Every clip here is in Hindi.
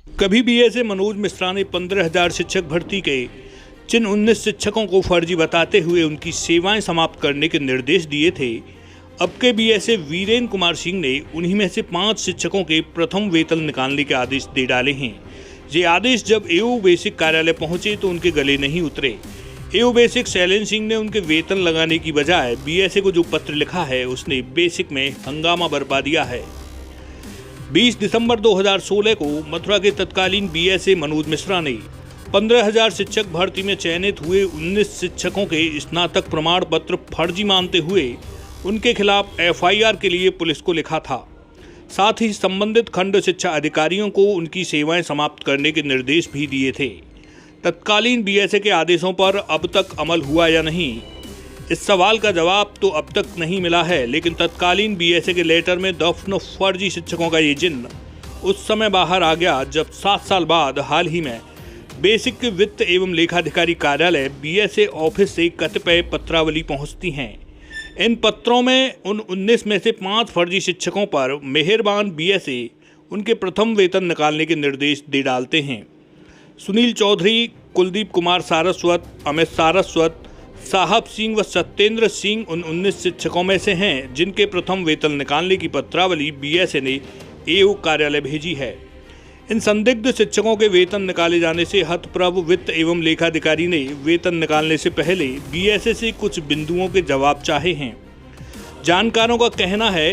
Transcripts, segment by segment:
कभी बीएसए मनोज मिश्रा ने 15,000 शिक्षक भर्ती के जिन 19 शिक्षकों को फर्जी बताते हुए उनकी सेवाएं समाप्त करने के निर्देश दिए थे, अब के बीएसए वीरेंद्र कुमार सिंह ने उन्हीं में से 5 शिक्षकों के प्रथम वेतन निकालने के आदेश दे डाले हैं। ये आदेश जब एओ बेसिक कार्यालय पहुंचे तो उनके गले नहीं उतरे। एओ बेसिक शैलेंद्र सिंह ने उनके वेतन लगाने की बजाय बीएसए को जो पत्र लिखा है उसने बेसिक में हंगामा बरपा दिया है। 20 दिसंबर 2016 को मथुरा के तत्कालीन बीएसए मनोज मिश्रा ने 15,000 शिक्षक भर्ती में चयनित हुए 19 शिक्षकों के स्नातक प्रमाण पत्र फर्जी मानते हुए उनके खिलाफ एफआईआर के लिए पुलिस को लिखा था। साथ ही संबंधित खंड शिक्षा अधिकारियों को उनकी सेवाएं समाप्त करने के निर्देश भी दिए थे। तत्कालीन बीएसए के आदेशों पर अब तक अमल हुआ या नहीं, इस सवाल का जवाब तो अब तक नहीं मिला है। लेकिन तत्कालीन बीएसए के लेटर में दफन फर्जी शिक्षकों का ये जिन्न उस समय बाहर आ गया जब 7 साल बाद हाल ही में बेसिक के वित्त एवं लेखाधिकारी कार्यालय बीएसए ऑफिस से कतिपय पत्रावली पहुंचती हैं। इन पत्रों में उन 19 में से 5 फर्जी शिक्षकों पर मेहरबान बीएसए उनके प्रथम वेतन निकालने के निर्देश दे डालते हैं। सुनील चौधरी, कुलदीप कुमार सारस्वत, अमित सारस्वत, साहब सिंह व सत्येंद्र सिंह उन 19 शिक्षकों में से हैं जिनके प्रथम वेतन निकालने की पत्रावली बीएसए ने एओ कार्यालय भेजी है। इन संदिग्ध शिक्षकों के वेतन निकाले जाने से हतप्रभ वित्त एवं लेखाधिकारी ने वेतन निकालने से पहले बीएसए से कुछ बिंदुओं के जवाब चाहे हैं। जानकारों का कहना है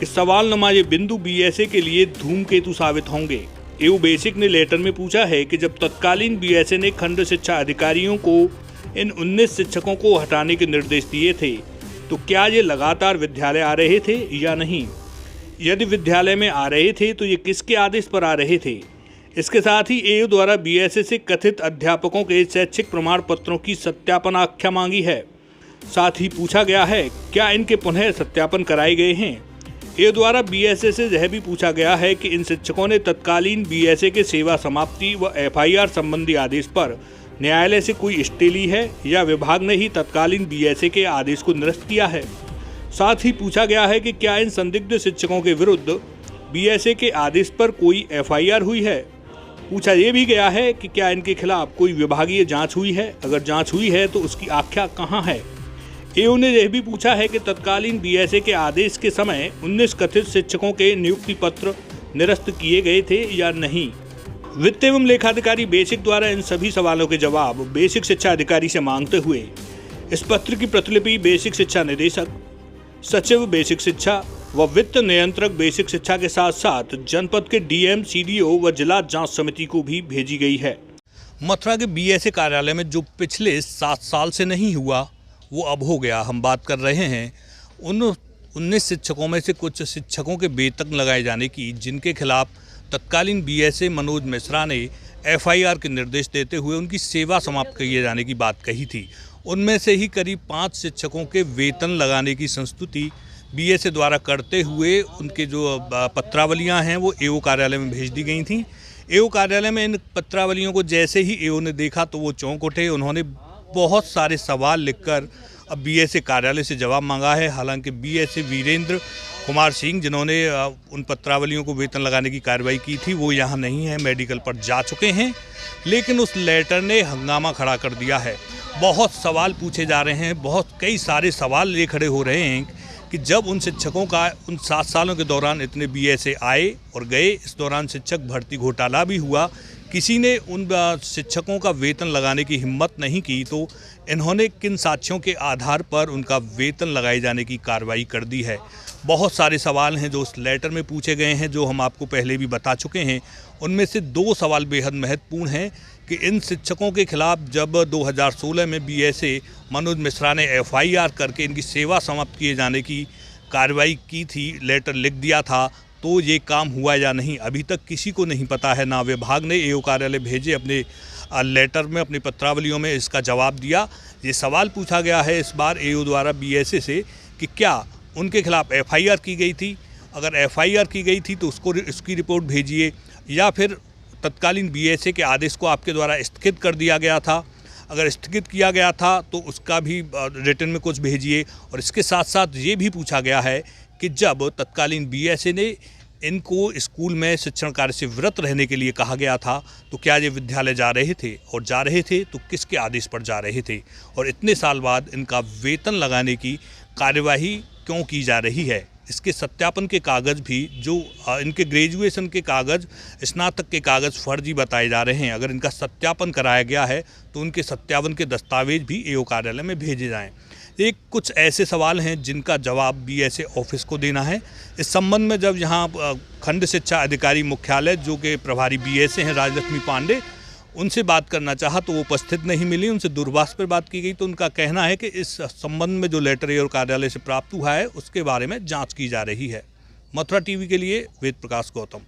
कि सवालनुमा ये बिंदु बीएसए के लिए धूमकेतु साबित होंगे। एओ बेसिक ने लेटर में पूछा है कि जब तत्कालीन बीएसए ने खंड शिक्षा अधिकारियों को इन 19 शिक्षकों को हटाने के निर्देश दिए थे तो क्या ये लगातार विद्यालय आ रहे थे या नहीं? यदि विद्यालय में आ रहे थे तो ये किसके आदेश पर आ रहे थे? इसके साथ ही एओ द्वारा बीएसए से कथित अध्यापकों के शैक्षिक प्रमाण पत्रों की सत्यापन आख्या मांगी है। साथ ही पूछा गया है क्या इनके पुनः सत्यापन कराए गए हैं। एओ द्वारा बीएसए से यह भी पूछा गया है कि इन शिक्षकों ने तत्कालीन बीएसए के सेवा समाप्ति व एफआईआर संबंधी आदेश पर न्यायालय से कोई स्टे ली है या विभाग ने ही तत्कालीन बीएसए के आदेश को निरस्त किया है। साथ ही पूछा गया है कि क्या इन संदिग्ध शिक्षकों के विरुद्ध बीएसए के आदेश पर कोई एफआईआर हुई है। पूछा यह भी गया है कि क्या इनके खिलाफ कोई विभागीय जांच हुई है, अगर जांच हुई है तो उसकी आख्या कहां है। एओ ने यह भी पूछा है कि तत्कालीन बीएसए के आदेश के समय 19 कथित शिक्षकों के नियुक्ति पत्र निरस्त किए गए थे या नहीं। वित्त एवं लेखाधिकारी बेसिक द्वारा इन सभी सवालों के जवाब बेसिक शिक्षा अधिकारी से मांगते हुए इस पत्र की प्रतिलिपि बेसिक शिक्षा निदेशक, सचिव बेसिक शिक्षा व वित्त नियंत्रक बेसिक शिक्षा के साथ साथ जनपद के डीएम, सीडीओ व जिला जांच समिति को भी भेजी गई है। मथुरा के बीएसए कार्यालय में जो पिछले 7 साल से नहीं हुआ वो अब हो गया। हम बात कर रहे हैं उन 19 शिक्षकों में से कुछ शिक्षकों के वेतन लगाए जाने की जिनके खिलाफ तत्कालीन बीएसए मनोज मिश्रा ने एफआईआर के निर्देश देते हुए उनकी सेवा समाप्त किए जाने की बात कही थी। उनमें से ही करीब 5 शिक्षकों के वेतन लगाने की संस्तुति बीएसए द्वारा करते हुए उनके जो पत्रावलियां हैं वो एओ कार्यालय में भेज दी गई थीं। एओ कार्यालय में इन पत्रावलियों को जैसे ही एओ ने देखा तो वो चौंक उठे। उन्होंने बहुत सारे सवाल लिखकर अब बीएसए कार्यालय से जवाब मांगा है। हालांकि बीएसए वीरेंद्र कुमार सिंह जिन्होंने उन पत्रावलियों को वेतन लगाने की कार्रवाई की थी वो यहाँ नहीं है, मेडिकल पर जा चुके हैं। लेकिन उस लेटर ने हंगामा खड़ा कर दिया है। बहुत सवाल पूछे जा रहे हैं, कई सारे सवाल ये खड़े हो रहे हैं कि जब उन शिक्षकों का उन 7 सालों के दौरान इतने बीएसए आए और गए, इस दौरान शिक्षक भर्ती घोटाला भी हुआ, किसी ने उन शिक्षकों का वेतन लगाने की हिम्मत नहीं की तो इन्होंने किन साक्ष्यों के आधार पर उनका वेतन लगाए जाने की कार्रवाई कर दी है। बहुत सारे सवाल हैं जो उस लेटर में पूछे गए हैं, जो हम आपको पहले भी बता चुके हैं। उनमें से 2 सवाल बेहद महत्वपूर्ण हैं कि इन शिक्षकों के खिलाफ जब 2016 में बीएसए मनोज मिश्रा ने एफआईआर करके इनकी सेवा समाप्त किए जाने की कार्रवाई की थी, लेटर लिख दिया था, तो ये काम हुआ या नहीं अभी तक किसी को नहीं पता है। ना विभाग ने एओ कार्यालय भेजे अपने लेटर में, अपनी पत्रावलियों में इसका जवाब दिया। ये सवाल पूछा गया है इस बार एओ द्वारा बीएसए से कि क्या उनके खिलाफ एफआईआर की गई थी, अगर एफआईआर की गई थी तो उसकी रिपोर्ट भेजिए, या फिर तत्कालीन बीएसए के आदेश को आपके द्वारा स्थगित कर दिया गया था। अगर स्थगित किया गया था तो उसका भी रिटर्न में कुछ भेजिए। और इसके साथ साथ ये भी पूछा गया है कि जब तत्कालीन बीएसए ने इनको स्कूल में शिक्षण कार्य से विरत रहने के लिए कहा गया था तो क्या ये विद्यालय जा रहे थे, और जा रहे थे तो किसके आदेश पर जा रहे थे, और इतने साल बाद इनका वेतन लगाने की कार्यवाही क्यों की जा रही है। इसके सत्यापन के कागज़ भी, जो इनके ग्रेजुएशन के कागज़, स्नातक के कागज़ फर्जी बताए जा रहे हैं, अगर इनका सत्यापन कराया गया है तो उनके सत्यापन के दस्तावेज भी एओ कार्यालय में भेजे जाएं। एक कुछ ऐसे सवाल हैं जिनका जवाब बीएसए ऑफिस को देना है। इस संबंध में जब यहाँ खंड शिक्षा अधिकारी मुख्यालय, जो कि प्रभारी बीएसए हैं राजलक्ष्मी पांडे, उनसे बात करना चाहा तो वो उपस्थित नहीं मिली। उनसे दूरभाष पर बात की गई तो उनका कहना है कि इस संबंध में जो लेटर एओ कार्यालय से प्राप्त हुआ है उसके बारे में जांच की जा रही है। मथुरा टीवी के लिए वेद प्रकाश गौतम।